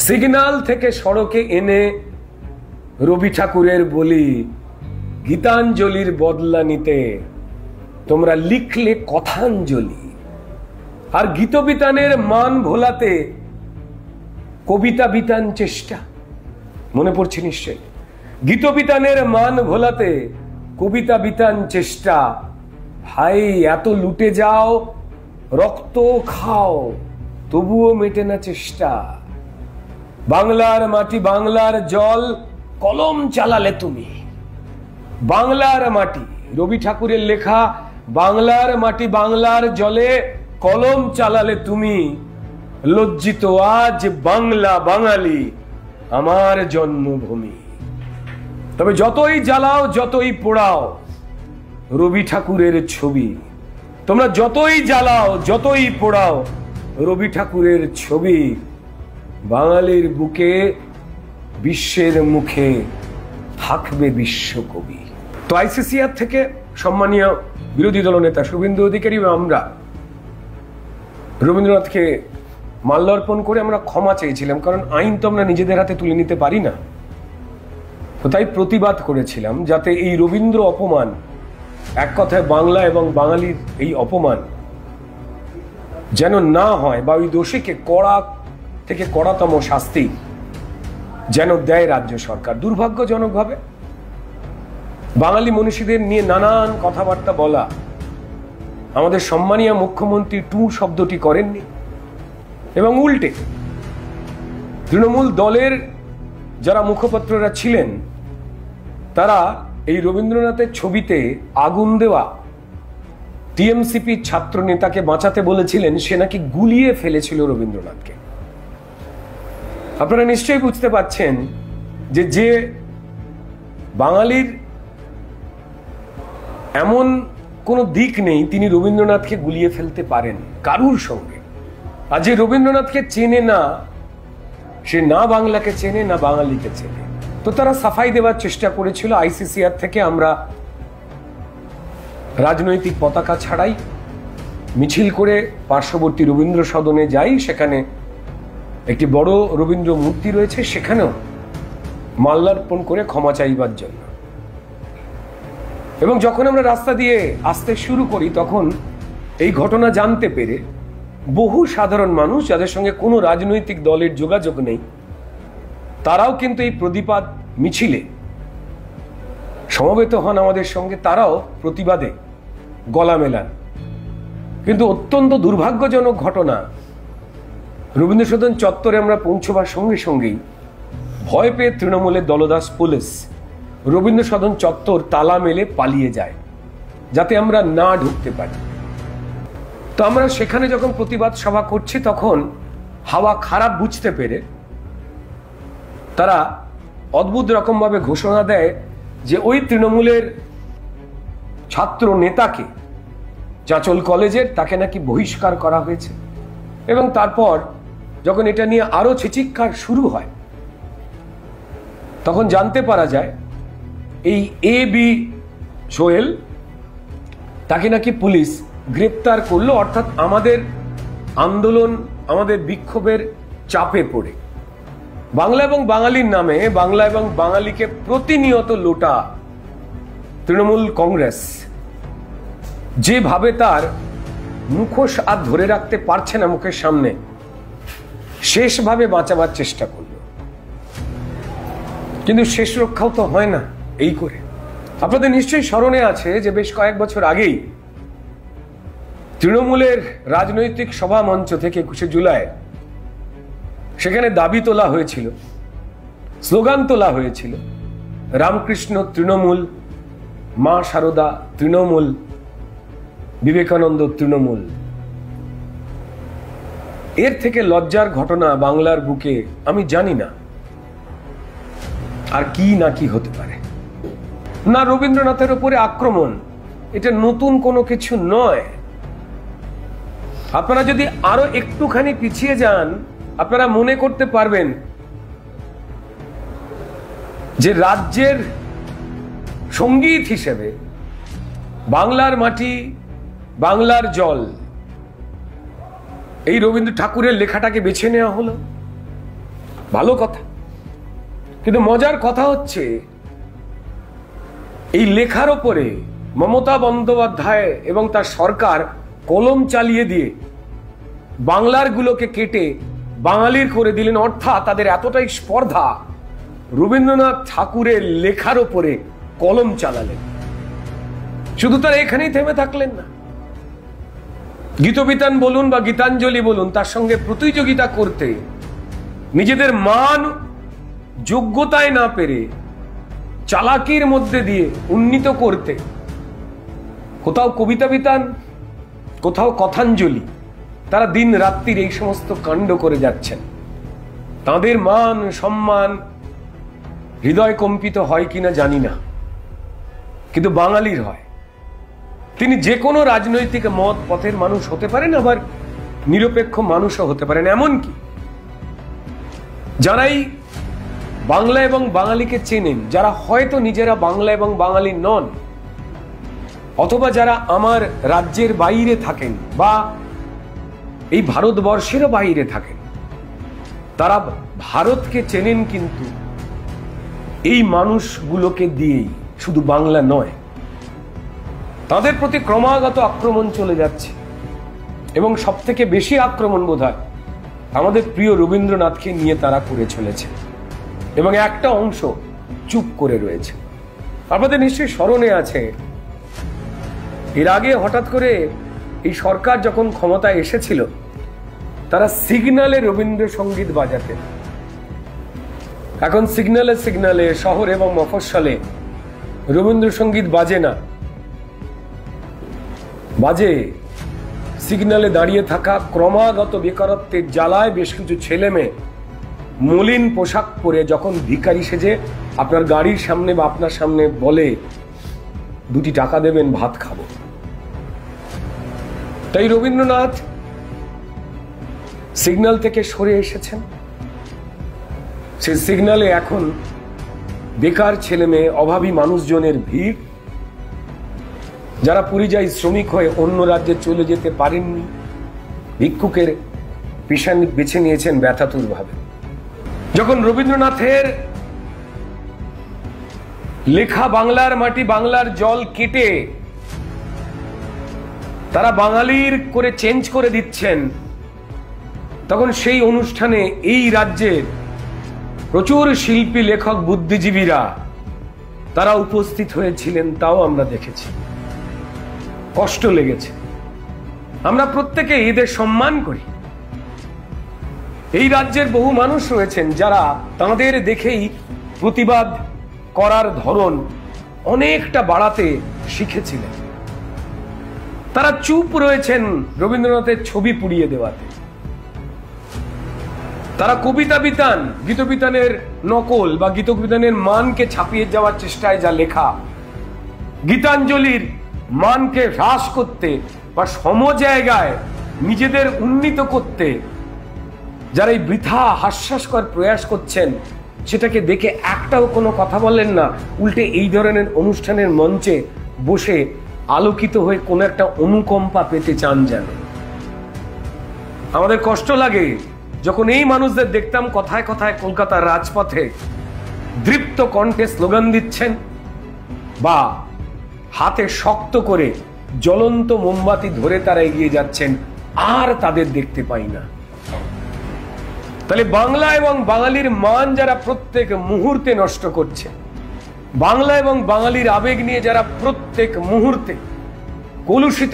Signal থেকে সড়কে এনে রবি ঠাকুরের বলি গীতাঞ্জলির বদলা নিতে তোমরা লিখলে কথাঞ্জলি, আর গীতবিতানের মান ভোলাতে কবিতা বিতান চেষ্টা। মনে পড়ছে নিশ্চয়? গীতবিতানের মান ভোলাতে কবিতা বিতান চেষ্টা। ভাই, এত লুটে যাও, রক্ত খাও, তবুও মেটে না চেষ্টা। বাংলার মাটি বাংলার জল, কলম চালালে তুমি। বাংলার মাটি, রবি ঠাকুরের লেখা, বাংলার মাটি বাংলার জলে কলম চালালে তুমি। লজ্জিত আজ বাংলা বাঙালি আমার জন্মভূমি। তবে যতই জ্বালাও যতই পোড়াও রবি ঠাকুরের ছবি, তোমরা যতই জ্বালাও যতই পোড়াও রবি ঠাকুরের ছবি, বাঙালির বুকে বিশ্বের মুখে থাকবে বিশ্বকবি। তো আইসিসিআর থেকে সম্মানীয় বিরোধী দলনেতা শুভেন্দু অধিকারী এবং আমরা রবীন্দ্রনাথকে মাল্যার্পণ করে আমরা ক্ষমা চেয়েছিলাম, কারণ আইন তো আমরা নিজেদের হাতে তুলে নিতে পারি না। তো তাই প্রতিবাদ করেছিলাম যাতে এই রবীন্দ্র অপমান, এক কথায় বাংলা এবং বাঙালির এই অপমান যেন না হয়, বা ওই দোষীকে কড়া থেকে কড়াতম শাস্তি যেন দেয় রাজ্য সরকার। দুর্ভাগ্যজনকভাবে বাঙালি মনীষীদের নিয়ে নানান কথাবার্তা বলা, আমাদের সম্মানীয় মুখ্যমন্ত্রী টু শব্দটি করেননি, এবং উল্টে তৃণমূল দলের যারা মুখপাত্ররা ছিলেন তারা এই রবীন্দ্রনাথের ছবিতে আগুন দেওয়া টিএমসিপি ছাত্র নেতাকে বাঁচাতে বলেছিলেন, সে নাকি গুলিয়ে ফেলেছিল রবীন্দ্রনাথকে। আপনারা নিশ্চয়ই বুঝতে পারছেন যে বাঙালির এমন কোনো দিক নেই তিনি রবীন্দ্রনাথকে গুলিয়ে ফেলতে পারেন কারুর সঙ্গে। আর যে রবীন্দ্রনাথকে চেনে না, সে না বাংলাকে চেনে না বাঙালিকে চেনে। তো তারা সাফাই দেওয়ার চেষ্টা করেছিল। আইসিসিআর থেকে আমরা রাজনৈতিক পতাকা ছাড়াই মিছিল করে পার্শ্ববর্তী রবীন্দ্র সদনে যাই, সেখানে একটি বড় রবীন্দ্র মূর্তি রয়েছে, সেখানেও মাল্যার্পণ করে ক্ষমা চাইবার জন্য। এবং যখন আমরা রাস্তা দিয়ে আসতে শুরু করি তখন এই ঘটনা জানতে পেরে বহু সাধারণ মানুষ যাদের সঙ্গে কোনো রাজনৈতিক দলের যোগাযোগ নেই, তারাও কিন্তু এই প্রতিবাদ মিছিলে সমবেত হন আমাদের সঙ্গে, তারাও প্রতিবাদে গলা মেলান। কিন্তু অত্যন্ত দুর্ভাগ্যজনক ঘটনা, রবীন্দ্র সদন চত্বরে আমরা পৌঁছবার সঙ্গে সঙ্গেই ভয় পেয়ে তৃণমূলের দলদাস পুলিশ রবীন্দ্র সদন চত্বর তালা মেলে পালিয়ে যায় যাতে আমরা না ঢুকতে পারি। তো আমরা সেখানে যখন প্রতিবাদ সভা করছি তখন হাওয়া খারাপ বুঝতে পেরে তারা অদ্ভুত রকম ভাবে ঘোষণা দেয় যে ওই তৃণমূলের ছাত্র নেতাকে, চাঁচল কলেজের, তাকে নাকি বহিষ্কার করা হয়েছে। এবং তারপর যখন এটা নিয়ে আরো চিৎকার শুরু হয় তখন জানতে পারা যায় এই এবি সোহেল, তাকে নাকি পুলিশ গ্রেপ্তার করলো, অর্থাৎ আমাদের আন্দোলন, আমাদের বিক্ষোভের চাপে পড়ে বাংলা এবং বাঙালির নামে, বাংলা এবং বাঙালিকে প্রতিনিয়ত লোটা তৃণমূল কংগ্রেস যেভাবে তার মুখোশ আর ধরে রাখতে পারছে না মুখের সামনে, শেষভাবে বাঁচাবার চেষ্টা করল। কিন্তু শেষ রক্ষাও তো হয় না এই করে। আপনাদের নিশ্চয়ই স্মরণে আছে যে বেশ কয়েক বছর আগেই তৃণমূলের রাজনৈতিক সভা মঞ্চ থেকে 21শে জুলাই সেখানে দাবি তোলা হয়েছিল, স্লোগান তোলা হয়েছিল, রামকৃষ্ণ তৃণমূল, মা শারদা তৃণমূল, বিবেকানন্দ তৃণমূল। এর থেকে লজ্জার ঘটনা বাংলার বুকে আমি জানি না আর কি না কি হতে পারে। না রবীন্দ্রনাথের উপরে আক্রমণ, এটা নতুন কোনো কিছু নয়। আপনারা যদি আরো একটুখানি পিছিয়ে যান আপনারা মনে করতে পারবেন যে রাজ্যের সঙ্গীত হিসেবে বাংলার মাটি বাংলার জল, এই রবীন্দ্র ঠাকুরের লেখাটাকে বেছে নেওয়া হলো। ভালো কথা, কিন্তু মজার কথা হচ্ছে এই লেখার ওপরে মমতা বন্দ্যোপাধ্যায় এবং তার সরকার কলম চালিয়ে দিয়ে বাংলার গুলোকে কেটে বাঙালির করে দিলেন। অর্থাৎ তাদের এতটাই স্পর্ধা, রবীন্দ্রনাথ ঠাকুরের লেখার ওপরে কলম চালালেন। শুধু তারা এখানেই থেমে থাকলেন না, গীতবিতান বলুন বা গীতাঞ্জলি বলুন, তার সঙ্গে প্রতিযোগিতা করতে নিজেদের মান যোগ্যতায় না পেরে চালাকির মধ্যে দিয়ে উন্নীত করতে কোথাও কবিতা বিতান, কোথাও কথাঞ্জলি, তারা দিন রাত্রির এই সমস্ত কাণ্ড করে যাচ্ছেন। তাদের মান সম্মান হৃদয় কম্পিত হয় কিনা জানি না, কিন্তু বাঙালির হয়। তিনি যে কোনো রাজনৈতিক মত পথের মানুষ হতে পারেন, আবার নিরপেক্ষ মানুষও হতে পারেন। এমনকি যারাই বাংলা এবং বাঙালিকে চেনেন, যারা হয়তো নিজেরা বাংলা এবং বাঙালি নন, অথবা যারা আমার রাজ্যের বাইরে থাকেন বা এই ভারতবর্ষেরও বাইরে থাকেন, তারা ভারতকে চেনেন কিন্তু এই মানুষগুলোকে দিয়েই, শুধু বাংলা নয়। তাদের প্রতি ক্রমাগত আক্রমণ চলে যাচ্ছে এবং সব থেকে বেশি আক্রমণ বোধহয় আমাদের প্রিয় রবীন্দ্রনাথকে নিয়ে তারা করে চলেছে এবং একটা অংশ চুপ করে রয়েছে। আপনাদের নিশ্চয়ই স্মরণে আছে, এর আগে হঠাৎ করে এই সরকার যখন ক্ষমতায় এসেছিল, তারা সিগন্যালে রবীন্দ্রসঙ্গীত বাজাতেন। এখন সিগন্যালে সিগন্যালে শহর এবং মফস্বলে রবীন্দ্রসঙ্গীত বাজে না, বাজে সিগন্যালে দাঁড়িয়ে থাকা ক্রমাগত বেকারত্বের জ্বালায় বেশ কিছু ছেলে মেয়ে মলিন পোশাক পরে যখন ভিখারি সেজে আপনার গাড়ির সামনে বা আপনার সামনে বলে 2টি টাকা দেবেন, ভাত খাবো। তাই রবীন্দ্রনাথ সিগন্যাল থেকে সরে এসেছেন। সেই সিগন্যালে এখন বেকার ছেলে মেয়ে, অভাবী মানুষজনের ভিড়, যারা পরিযায়ী শ্রমিক হয়ে অন্য রাজ্যে চলে যেতে পারেননি, ভিক্ষুকের পেশা বেছে নিয়েছেন ব্যথাতুর ভাবে। যখন রবীন্দ্রনাথের লেখা বাংলার মাটি বাংলার জল কেটে তারা বাঙালির করে চেঞ্জ করে দিচ্ছেন, তখন সেই অনুষ্ঠানে এই রাজ্যের প্রচুর শিল্পী, লেখক, বুদ্ধিজীবীরা তারা উপস্থিত হয়েছিলেন। তাও আমরা দেখেছি, কষ্ট লেগেছে। আমরা প্রত্যেকে এদের সম্মান করি। এই রাজ্যের বহু মানুষ রয়েছেন যারা তাদের দেখেই প্রতিবাদ করার ধরন অনেকটা বাড়াতে শিখেছিলেন। তারা চুপ রয়েছেন রবীন্দ্রনাথের ছবি পুড়িয়ে দেওয়াতে। তারা কবিতা বিতান, গীতবিতানের নকল বা গীতবিতানের মানকে ছাপিয়ে যাওয়ার চেষ্টায় যা লেখা, গীতাঞ্জলির মানকে হ্রাস করতে বা সম জায়গায় নিজেদের উন্নীত করতে যারা এই বৃথা হাস্যাস্কর প্রয়াস করছেন, সেটাকে দেখে একটাও কোনো কথা বলেন না, উল্টে এই ধরনের অনুষ্ঠানের মঞ্চে বসে আলোকিত হয়ে কোনো একটা অনুকম্পা পেতে চান যেন। আমাদের কষ্ট লাগে যখন এই মানুষদের দেখতাম কথায় কথায় কলকাতার রাজপথে দৃপ্ত কণ্ঠে স্লোগান দিচ্ছেন বা হাতে শক্ত করে জ্বলন্ত মোমবাতি ধরে তারা এগিয়ে যাচ্ছেন, আর তাদের দেখতে পাই না। তাহলে বাংলা এবং বাঙালির মান যারা প্রত্যেক মুহূর্তে নষ্ট করছে, বাংলা এবং বাঙালির আবেগ নিয়ে যারা প্রত্যেক মুহূর্তে কলুষিত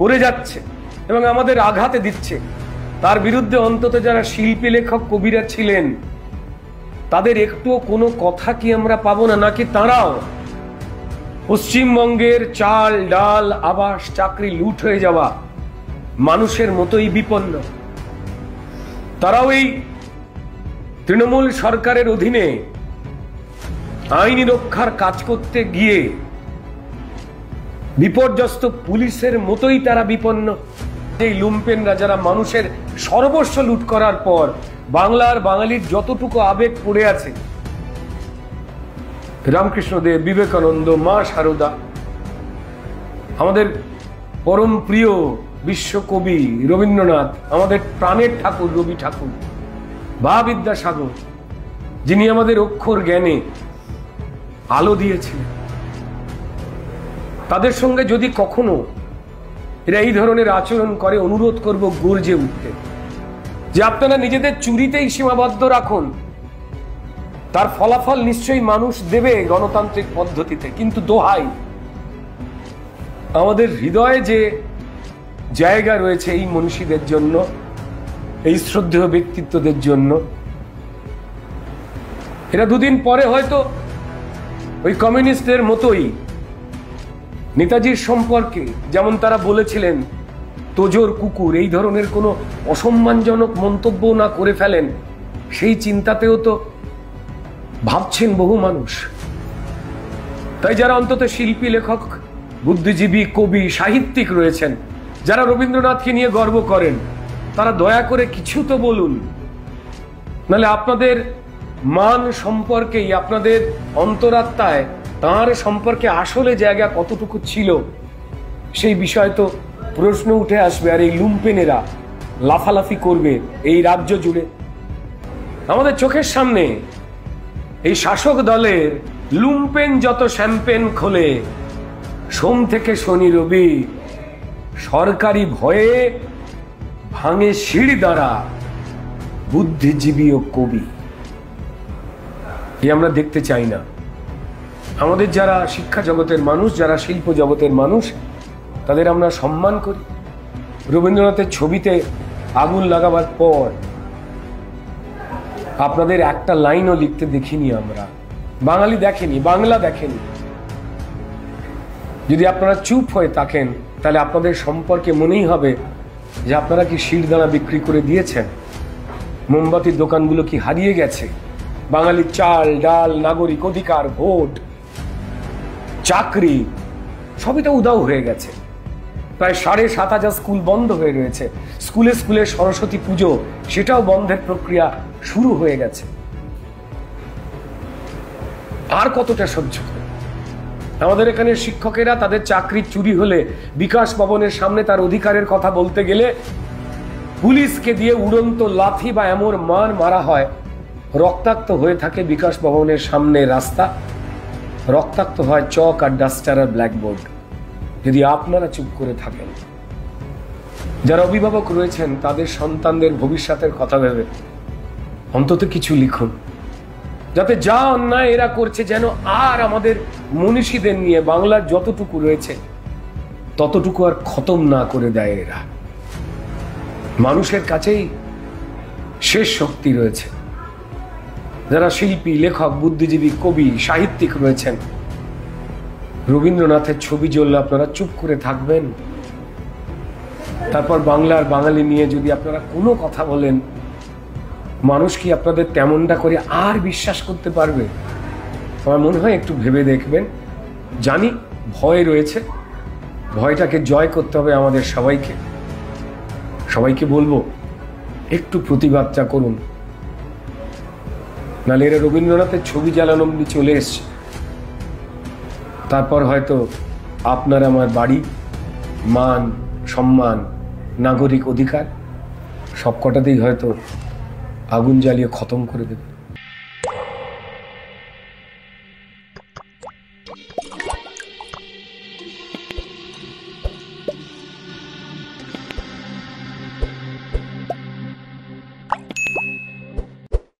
করে যাচ্ছে এবং আমাদের আঘাতে দিচ্ছে, তার বিরুদ্ধে অন্তত যারা শিল্পী, লেখক, কবিরা ছিলেন, তাদের একটুও কোনো কথা কি আমরা পাবো না? নাকি তারাও পশ্চিমবঙ্গের চাল, ডাল, আবাস, চাকরি লুট হয়ে যাওয়া মানুষের মতোই বিপন্ন? তারাও এই তৃণমূল সরকারের অধীনে আইনি রক্ষার কাজ করতে গিয়ে বিপর্যস্ত পুলিশের মতোই তারা বিপন্ন? এই লুম্পেনরা যারা মানুষের সর্বস্ব লুট করার পর বাংলার বাঙালির যতটুকু আবেগ পড়ে আছে, রামকৃষ্ণদেব, বিবেকানন্দ, মা শারদা, আমাদের পরম প্রিয় বিশ্বকবি রবীন্দ্রনাথ, আমাদের প্রাণের ঠাকুর রবি ঠাকুর, বা বিদ্যাসাগর, যিনি আমাদের অক্ষর জ্ঞানে আলো দিয়েছিলেন, তাদের সঙ্গে যদি কখনো এরা এই ধরনের আচরণ করে, অনুরোধ করব গর্জে উঠতে যে আপনারা নিজেদের চুরিতেই সীমাবদ্ধ রাখুন, তার ফলাফল নিশ্চয়ই মানুষ দেবে গণতান্ত্রিক পদ্ধতিতে। কিন্তু দোহাই, আমাদের হৃদয়ে যে জায়গা রয়েছে এই মনীষীদের জন্য, এই শ্রদ্ধেয় ব্যক্তিত্বদের জন্য, এরা দুদিন পরে হয়তো ওই কমিউনিস্টদের মতোই নেতাজির সম্পর্কে যেমন তারা বলেছিলেন তোজোর কুকুর, এই ধরনের কোনো অসম্মানজনক মন্তব্য না করে ফেলেন, সেই চিন্তাতেও তো ভাবছেন বহু মানুষ। তাই যারা অন্তত শিল্পী, লেখক, বুদ্ধিজীবী, কবি, সাহিত্যিক রয়েছেন, যারা রবীন্দ্রনাথকে নিয়ে গর্ব করেন, তারা দয়া করে কিছু তো বলুন। নাহলে আপনাদের মান সম্পর্কেই, আপনাদের অন্তরাত্মায় তাঁর সম্পর্কে আসলে জায়গা কতটুকু ছিল সেই বিষয় তো প্রশ্ন উঠে আসবে। আর এই লুম্পেনেরা লাফালাফি করবে এই রাজ্য জুড়ে। আমাদের চোখের সামনে এই শাসক দলের লুম্পেন যত শ্যাম্পেন খোলে, সোম থেকে শনি রবি সরকারি ভয়ে ভাঙে সিঁড়ি দ্বারা বুদ্ধিজীবী ও কবি। আমরা দেখতে চাই না। আমাদের যারা শিক্ষা জগতের মানুষ, যারা শিল্প জগতের মানুষ, তাদের আমরা সম্মান করি। রবীন্দ্রনাথের ছবিতে আগুন লাগাবার পর আপনাদের একটা লাইনও লিখতে দেখিনি আমরা। বাঙালি দেখেনি, বাংলা দেখেনি। যদি আপনারা চুপ হয়ে থাকেন তাহলে আপনাদের সম্পর্কে মনেই হবে যে আপনারা কি শিরদানা বিক্রি করে দিয়েছেন, মোমবাতির দোকানগুলো কি হারিয়ে গেছে, বাঙালির চাল ডাল, নাগরিক অধিকার, ভোট, চাকরি সবই তো উধাও হয়ে গেছে। প্রায় ৭,৫০০ স্কুল বন্ধ হয়ে রয়েছে। স্কুলে স্কুলে সরস্বতী পুজো, সেটাও বন্ধের প্রক্রিয়া শুরু হয়ে গেছে। আর কতটা সহ্য করে? আমাদের এখানে শিক্ষকেরা তাদের চাকরি চুরি হলে বিকাশ ভবনের সামনে তার অধিকারের কথা বলতে গেলে পুলিশকে দিয়ে উড়ন্ত লাথি বা এমন মারা হয়, রক্তাক্ত হয়ে থাকে বিকাশ ভবনের সামনে রাস্তা, রক্তাক্ত হয় চক আর ডাস্টার আর ব্ল্যাকবোর্ড। যদি আপনারা চুপ করে থাকেন, যারা অভিভাবক রয়েছেন তাদের সন্তানদের ভবিষ্যতের কথা ভেবে অন্তত কিছু লিখুন, যাতে যা অন্যায় এরা করছে যেন আর আমাদের মনীষীদের নিয়ে বাংলার যতটুকু রয়েছে ততটুকু আর খতম না করে দেয় এরা। মানুষের কাছেই শেষ শক্তি রয়েছে। যারা শিল্পী, লেখক, বুদ্ধিজীবী, কবি, সাহিত্যিক রয়েছেন, রবীন্দ্রনাথের ছবি জ্বললে আপনারা চুপ করে থাকবেন? তারপর বাংলার বাঙালি নিয়ে যদি আপনারা কোনো কথা বলেন, মানুষ কি আপনাদের তেমনটা করে আর বিশ্বাস করতে পারবে? আমার মনে হয় একটু ভেবে দেখবেন। জানি ভয় রয়েছে, ভয়টাকে জয় করতে হবে আমাদের সবাইকে। সবাইকে বলবো একটু প্রতিবাদটা করুন, নাহলে এরা রবীন্দ্রনাথের ছবি জ্বালানো অব্দি চলে এসছে। তারপর হয়তো আপনার আমার বাড়ি, মান, সম্মান, নাগরিক অধিকার সবকটাতেই হয়তো আগুন জ্বালিয়ে খতম করে দেবে।